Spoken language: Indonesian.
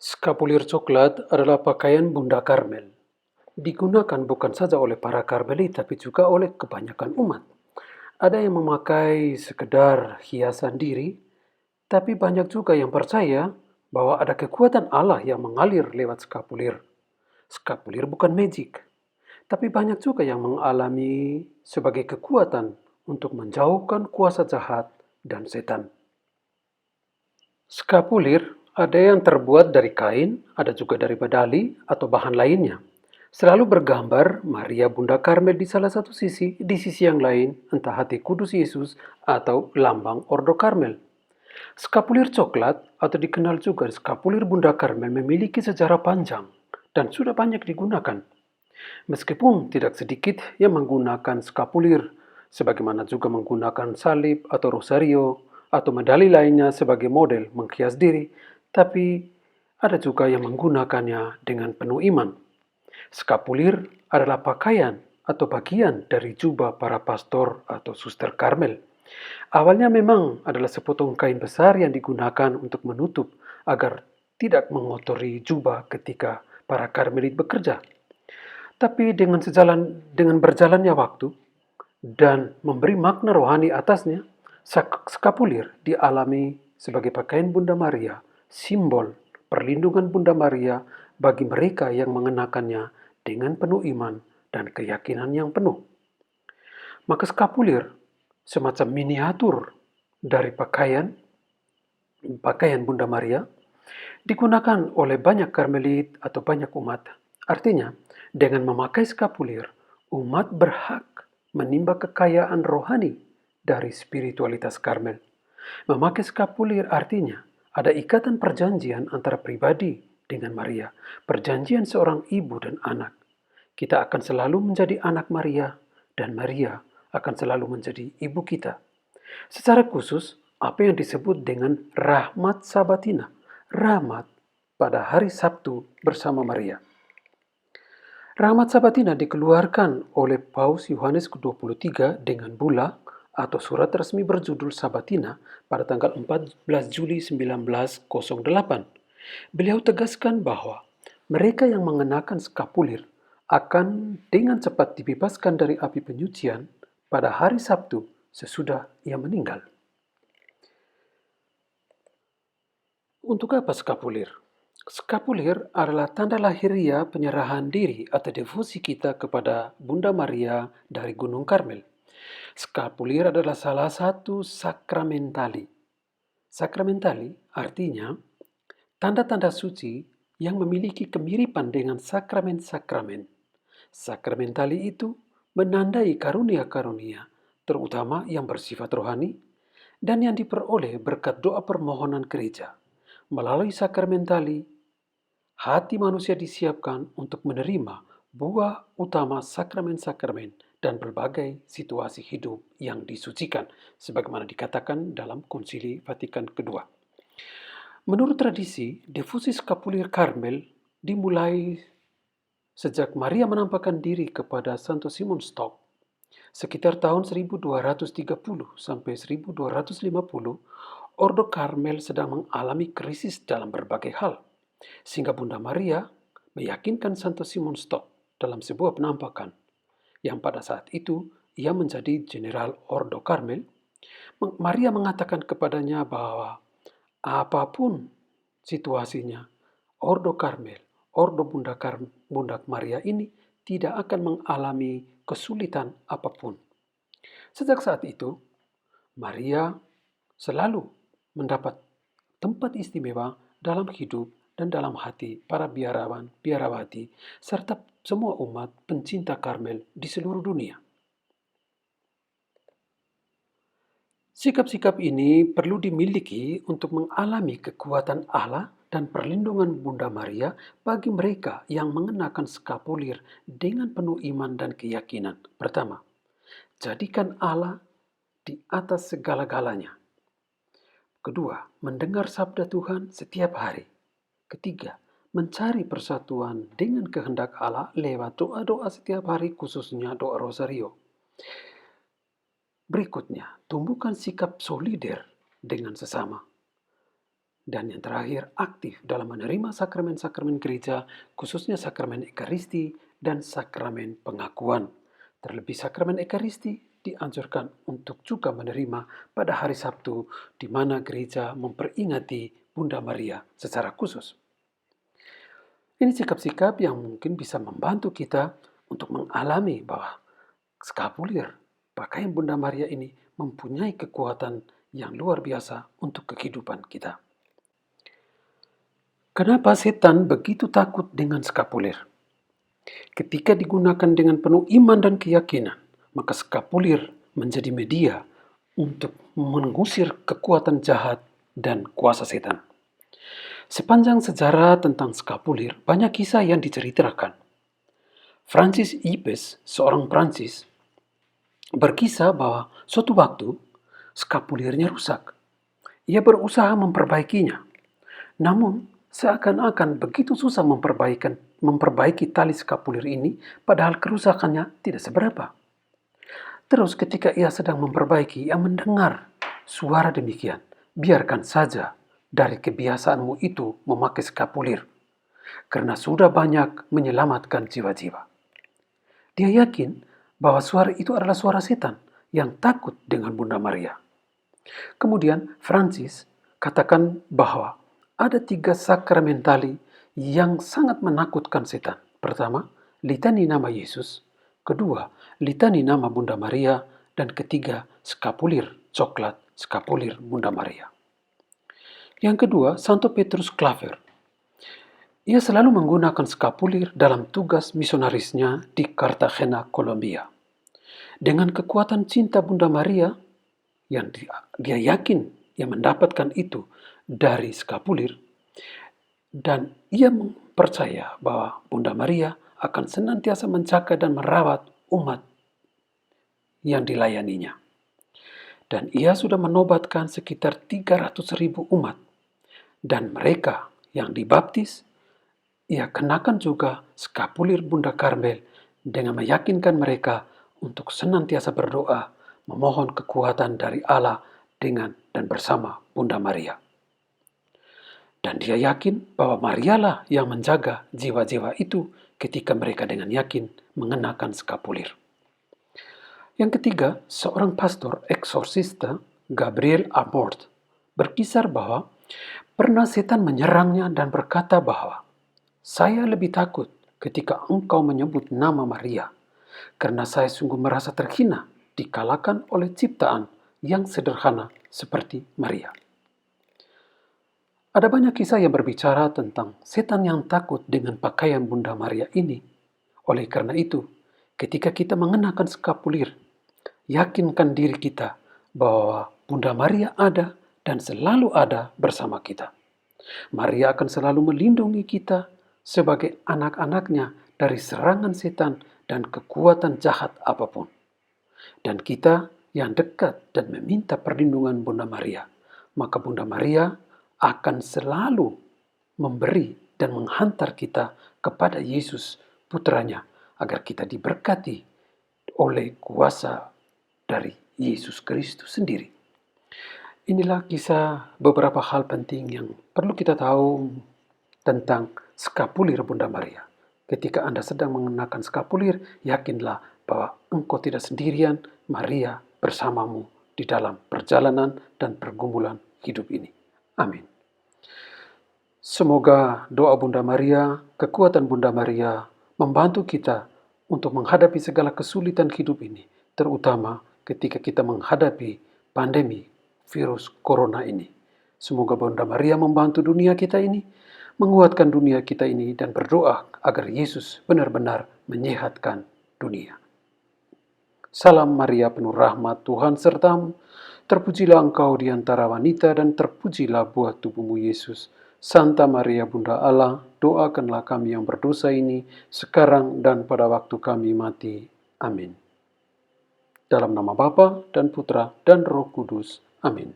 Skapulir coklat adalah pakaian Bunda Karmel. Digunakan bukan saja oleh para Karmelit, tapi juga oleh kebanyakan umat. Ada yang memakai sekedar hiasan diri, tapi banyak juga yang percaya bahwa ada kekuatan Allah yang mengalir lewat skapulir. Skapulir bukan magic, tapi banyak juga yang mengalami sebagai kekuatan untuk menjauhkan kuasa jahat dan setan. Skapulir ada yang terbuat dari kain, ada juga dari medali atau bahan lainnya. Selalu bergambar Maria Bunda Karmel di salah satu sisi, di sisi yang lain entah hati kudus Yesus atau lambang Ordo Karmel. Skapulir coklat atau dikenal juga skapulir Bunda Karmel memiliki sejarah panjang dan sudah banyak digunakan. Meskipun tidak sedikit yang menggunakan skapulir, sebagaimana juga menggunakan salib atau rosario atau medali lainnya sebagai model menghias diri, tapi ada juga yang menggunakannya dengan penuh iman. Skapulir adalah pakaian atau bagian dari jubah para pastor atau suster Karmel. Awalnya memang adalah sepotong kain besar yang digunakan untuk menutup agar tidak mengotori jubah ketika para Karmelit bekerja. Tapi dengan berjalannya waktu dan memberi makna rohani atasnya, skapulir dialami sebagai pakaian Bunda Maria, simbol perlindungan Bunda Maria bagi mereka yang mengenakannya dengan penuh iman dan keyakinan yang penuh. Maka skapulir semacam miniatur dari pakaian Bunda Maria digunakan oleh banyak Karmelit atau banyak umat. Artinya, dengan memakai skapulir, umat berhak menimba kekayaan rohani dari spiritualitas Karmel. Memakai skapulir artinya ada ikatan perjanjian antara pribadi dengan Maria, perjanjian seorang ibu dan anak. Kita akan selalu menjadi anak Maria dan Maria akan selalu menjadi ibu kita. Secara khusus, apa yang disebut dengan rahmat Sabatina, rahmat pada hari Sabtu bersama Maria. Rahmat Sabatina dikeluarkan oleh Paus Yohanes ke-23 dengan bula atau surat resmi berjudul Sabatina pada tanggal 14 Juli 1908. Beliau tegaskan bahwa mereka yang mengenakan skapulir akan dengan cepat dibebaskan dari api penyucian pada hari Sabtu sesudah ia meninggal. Untuk apa skapulir? Skapulir adalah tanda lahiria penyerahan diri atau devosi kita kepada Bunda Maria dari Gunung Karmel. Skapulir adalah salah satu sakramentali. Sakramentali artinya tanda-tanda suci yang memiliki kemiripan dengan sakramen-sakramen. Sakramentali itu menandai karunia-karunia, terutama yang bersifat rohani, dan yang diperoleh berkat doa permohonan gereja. Melalui sakramentali, hati manusia disiapkan untuk menerima buah utama sakramen-sakramen dan berbagai situasi hidup yang disucikan, sebagaimana dikatakan dalam Konsili Vatikan II. Menurut tradisi, devosi skapulir Karmel dimulai sejak Maria menampakkan diri kepada Santo Simon Stock. Sekitar tahun 1230 sampai 1250, Ordo Karmel sedang mengalami krisis dalam berbagai hal, sehingga Bunda Maria meyakinkan Santo Simon Stock dalam sebuah penampakan, yang pada saat itu ia menjadi Jenderal Ordo Karmel. Maria mengatakan kepadanya bahwa apapun situasinya, Ordo Karmel, Ordo Bunda Maria ini tidak akan mengalami kesulitan apapun. Sejak saat itu, Maria selalu mendapat tempat istimewa dalam hidup dan dalam hati para biarawan, biarawati, serta semua umat pencinta Karmel di seluruh dunia. Sikap-sikap ini perlu dimiliki untuk mengalami kekuatan Allah dan perlindungan Bunda Maria bagi mereka yang mengenakan skapulir dengan penuh iman dan keyakinan. Pertama, jadikan Allah di atas segala-galanya. Kedua, mendengar sabda Tuhan setiap hari. Ketiga, mencari persatuan dengan kehendak Allah lewat doa-doa setiap hari, khususnya doa rosario. Berikutnya, tumbuhkan sikap solider dengan sesama. Dan yang terakhir, aktif dalam menerima sakramen-sakramen gereja, khususnya sakramen Ekaristi dan sakramen pengakuan. Terlebih sakramen Ekaristi dianjurkan untuk juga menerima pada hari Sabtu, di mana gereja memperingati Bunda Maria secara khusus. Ini sikap-sikap yang mungkin bisa membantu kita untuk mengalami bahwa skapulir, pakaian Bunda Maria ini mempunyai kekuatan yang luar biasa untuk kehidupan kita. Kenapa setan begitu takut dengan skapulir? Ketika digunakan dengan penuh iman dan keyakinan, maka skapulir menjadi media untuk mengusir kekuatan jahat dan kuasa setan. Sepanjang sejarah tentang skapulir, banyak kisah yang diceritakan. Francis Ibes, seorang Prancis, berkisah bahwa suatu waktu skapulirnya rusak. Ia berusaha memperbaikinya, namun seakan-akan begitu susah memperbaiki tali skapulir ini, padahal kerusakannya tidak seberapa. Terus ketika ia sedang memperbaiki, ia mendengar suara demikian. Biarkan saja, dari kebiasaanmu itu memakai skapulir, karena sudah banyak menyelamatkan jiwa-jiwa. Dia yakin bahwa suara itu adalah suara setan yang takut dengan Bunda Maria. Kemudian Francis katakan bahwa ada 3 sakramentali yang sangat menakutkan setan. Pertama, litani nama Yesus. Kedua, litani nama Bunda Maria. Dan ketiga, skapulir coklat, skapulir Bunda Maria. Yang kedua, Santo Petrus Claver. Ia selalu menggunakan skapulir dalam tugas misionarisnya di Cartagena, Kolombia. Dengan kekuatan cinta Bunda Maria, yang dia yakin ia mendapatkan itu dari skapulir, dan ia percaya bahwa Bunda Maria akan senantiasa menjaga dan merawat umat yang dilayaninya. Dan ia sudah menobatkan sekitar 300.000 umat. Dan mereka yang dibaptis, ia kenakan juga skapulir Bunda Karmel dengan meyakinkan mereka untuk senantiasa berdoa, memohon kekuatan dari Allah dengan dan bersama Bunda Maria. Dan dia yakin bahwa Marialah yang menjaga jiwa-jiwa itu ketika mereka dengan yakin mengenakan skapulir. Yang ketiga, seorang pastor eksorsista, Gabriel Amort, berkisar bahwa pernah setan menyerangnya dan berkata bahwa saya lebih takut ketika engkau menyebut nama Maria, karena saya sungguh merasa terhina dikalahkan oleh ciptaan yang sederhana seperti Maria. Ada banyak kisah yang berbicara tentang setan yang takut dengan pakaian Bunda Maria ini. Oleh karena itu, ketika kita mengenakan skapulir, yakinkan diri kita bahwa Bunda Maria ada dan selalu ada bersama kita. Maria akan selalu melindungi kita sebagai anak-anaknya dari serangan setan dan kekuatan jahat apapun. Dan kita yang dekat dan meminta perlindungan Bunda Maria, maka Bunda Maria akan selalu memberi dan menghantar kita kepada Yesus putranya, agar kita diberkati oleh kuasa dari Yesus Kristus sendiri. Inilah kisah beberapa hal penting yang perlu kita tahu tentang skapulir Bunda Maria. Ketika Anda sedang mengenakan skapulir, yakinlah bahwa engkau tidak sendirian, Maria bersamamu di dalam perjalanan dan pergumulan hidup ini. Amin. Semoga doa Bunda Maria, kekuatan Bunda Maria membantu kita untuk menghadapi segala kesulitan hidup ini, terutama ketika kita menghadapi pandemi virus corona ini. Semoga Bunda Maria membantu dunia kita ini, menguatkan dunia kita ini, dan berdoa agar Yesus benar-benar menyehatkan dunia. Salam Maria penuh rahmat, Tuhan sertamu. Terpujilah engkau di antara wanita dan terpujilah buah tubuhmu Yesus. Santa Maria Bunda Allah, doakanlah kami yang berdosa ini sekarang dan pada waktu kami mati. Amin. Dalam nama Bapa dan Putra dan Roh Kudus. Amin.